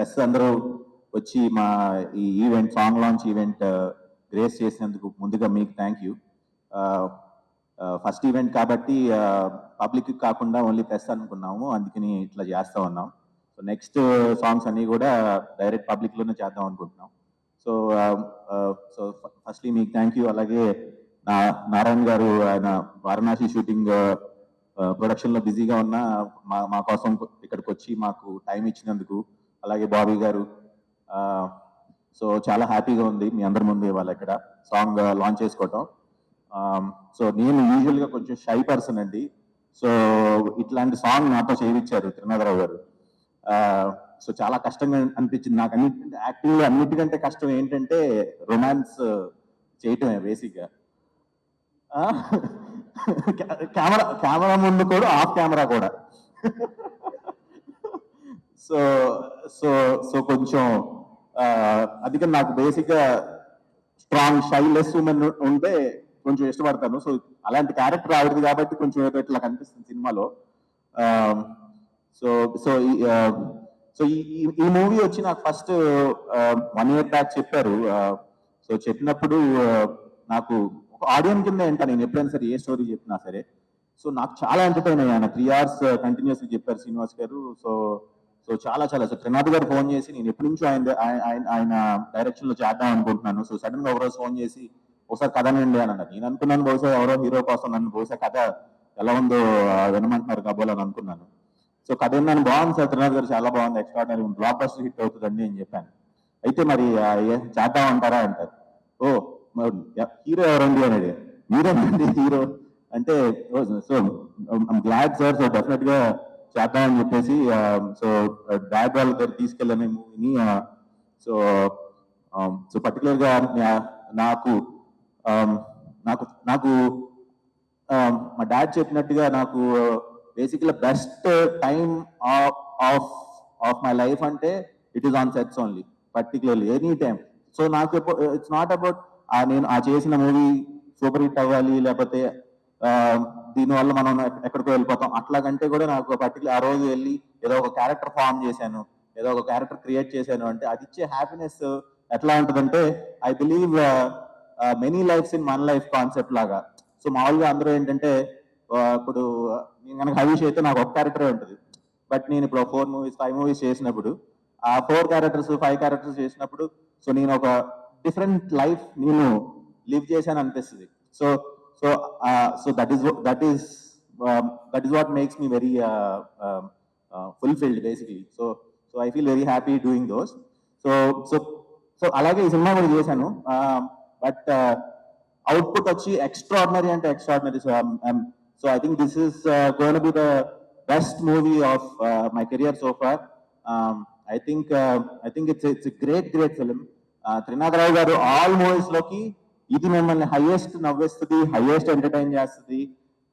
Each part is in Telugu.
ప్రెస్ అందరూ వచ్చి మా ఈ event song launch event grace చేసినందుకు ముందుగా మీకు థ్యాంక్ యూ. ఫస్ట్ ఈవెంట్ కాబట్టి పబ్లిక్ కాకుండా ఓన్లీ ప్రెస్ అనుకున్నాము, అందుకని ఇట్లా చేస్తా ఉన్నాం. సో నెక్స్ట్ సాంగ్స్ అన్నీ కూడా డైరెక్ట్ పబ్లిక్లోనే చేద్దాం అనుకుంటున్నాం. సో సో ఫస్ట్లీ మీకు థ్యాంక్ యూ. అలాగే నారాయణ గారు ఆయన వారణాసి షూటింగ్ ప్రొడక్షన్లో బిజీగా ఉన్న మా కోసం ఇక్కడికి వచ్చి మాకు టైం ఇచ్చినందుకు, అలాగే బాబీ గారు. సో చాలా హ్యాపీగా ఉంది మీ అందరి ముందు ఇవాళ ఇక్కడ సాంగ్ లాంచ్ చేసుకోవటం. సో నేను యూజువల్గా కొంచెం షై పర్సన్ అండి. సో ఇట్లాంటి సాంగ్ నాతో చేయించారు త్రినాథరావు గారు. సో చాలా కష్టంగా అనిపించింది నాకు. అన్నిటికంటే యాక్టింగ్లో అన్నిటికంటే కష్టం ఏంటంటే రొమాన్స్ చేయటమే బేసిక్గా. కెమెరా ముందు కూడా, ఆఫ్ కెమెరా కూడా. సో సో సో కొంచెం అందుకని నాకు బేసిక్గా స్ట్రాంగ్ షైలెస్ ఉమెన్ ఉంటే కొంచెం ఇష్టపడతాను. సో అలాంటి క్యారెక్టర్ ఆవిడది కాబట్టి కొంచెం ఏదో ఇట్లా కనిపిస్తుంది సినిమాలో. సో సో సో ఈ మూవీ వచ్చి నాకు ఫస్ట్ 1 year బ్యాక్ చెప్పారు. సో చెప్పినప్పుడు నాకు ఒక ఆడియన్స్ కింద ఏంటా నేను ఎప్పుడైనా సరే ఏ స్టోరీ చెప్పినా సరే. సో నాకు చాలా ఎంటర్టైన్ అయ్యాను. 3 hours కంటిన్యూస్గా చెప్పారు శ్రీనివాస్ గారు. సో సో చాలా చాలా సో త్రినాథ్ గారు ఫోన్ చేసి, నేను ఎప్పటి నుంచో ఆయన డైరెక్షన్లో చేద్దాం అనుకుంటున్నాను. సో సడన్గా ఒకరోజు ఫోన్ చేసి ఒకసారి కథ నండి అని అన్నారు. నేను అనుకున్నాను బహుశా ఎవరో హీరో కోసం నన్ను బహుశా కథ ఎలా ఉందో వినమంటున్నారు కాబోలు అని అనుకున్నాను. సో కథ ఏందని బాగుంది సార్, త్రినాథ్ గారు చాలా బాగుంది, ఎక్స్ట్రాడినరీ, బ్లాక్ బస్టర్ హిట్ అవుతుందండి అని చెప్పాను. అయితే మరి చేద్దామంటారా అంటారు. ఓ హీరో ఎవరండి అని అడిగారు. మీరేనండి హీరో అంటే, సో గ్లాడ్ సార్, సో డెఫినెట్గా చేద్దామని చెప్పేసి సో డాడ్ వాళ్ళ దగ్గర తీసుకెళ్ళాను మూవీని. సో సో పర్టికులర్గా నాకు నాకు నాకు మా డాడ్ చెప్పినట్టుగా నాకు బేసిక్గా best time of my life అంటే it is on sets only, particularly any time. So నాకు ఇట్స్ నాట్ అబౌట్ నేను చేసిన మూవీ సూపర్ హిట్ అవ్వాలి, లేకపోతే దీనివల్ల మనం ఎక్కడికో వెళ్ళిపోతాం అట్లాగంటే కూడా నాకు పర్టికులర్ ఆ రోజు వెళ్ళి ఏదో ఒక క్యారెక్టర్ ఫామ్ చేశాను, ఏదో ఒక క్యారెక్టర్ క్రియేట్ చేశాను అంటే అది ఇచ్చే హ్యాపీనెస్ ఎట్లా ఉంటుందంటే, I believe many lifes in one life concept లాగా. సో మామూలుగా అందరూ ఏంటంటే ఇప్పుడు నేను కనుక హరీష్ అయితే నాకు ఒక క్యారెక్టరే ఉంటుంది. బట్ నేను ఇప్పుడు 4 movies 5 movies చేసినప్పుడు ఆ 4 characters 5 characters చేసినప్పుడు సో నేను ఒక డిఫరెంట్ లైఫ్ నేను లివ్ చేశాను అనిపిస్తుంది. So so so that is what makes me very fulfilled basically. So so I feel very happy doing those. So so so అలాగే ఈ సినిమా కూడా చేశాను. బట్ అవుట్పుట్ వచ్చి ఎక్స్ట్రాడినరీ అంటే extraordinary. So I think this is going to be the best movie of my career so far. I think it's great film. Trinadha Rao గారు ఆల్ మూవీస్ లోకి ఇది మిమ్మల్ని హైయెస్ట్ నవ్వేస్తుంది, హైయెస్ట్ ఎంటర్టైన్ చేస్తుంది.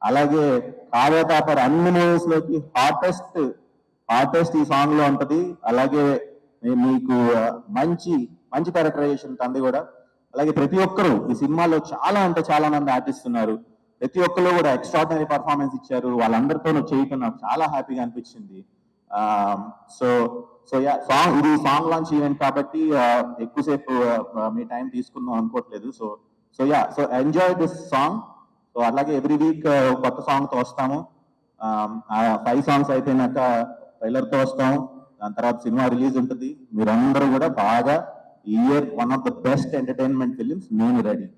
అలాగే కావ్యతాపర్ అన్ని మూవీస్ లోకి హార్టెస్ట్ ఈ సాంగ్ లో ఉంటది. అలాగే మీకు మంచి క్యారెక్టరైజేషన్ తంది కూడా. అలాగే ప్రతి ఒక్కరు ఈ సినిమాలో చాలా అంటే చాలా మంది ఆర్టిస్ట్ ఉన్నారు. ప్రతి ఒక్కరు కూడా ఎక్స్ట్రాడినరీ పర్ఫార్మెన్స్ ఇచ్చారు. వాళ్ళందరితోనూ చేయటం నాకు చాలా హ్యాపీగా అనిపించింది. సో సో యా ఇది సాంగ్ లాంచ్ ఈవెంట్ కాబట్టి ఎక్కువసేపు మీ టైం తీసుకుందాం అనుకోవట్లేదు. So so yeah so enjoy this song. So అలాగే ఎవ్రీ వీక్ కొత్త సాంగ్తో వస్తాము. 5 songs అయిపోయినాక ట్రైలర్తో వస్తాము. దాని తర్వాత సినిమా రిలీజ్ ఉంటుంది. మీరందరూ కూడా బాగా ఈ year one of the best entertainment films నేను రెడీ.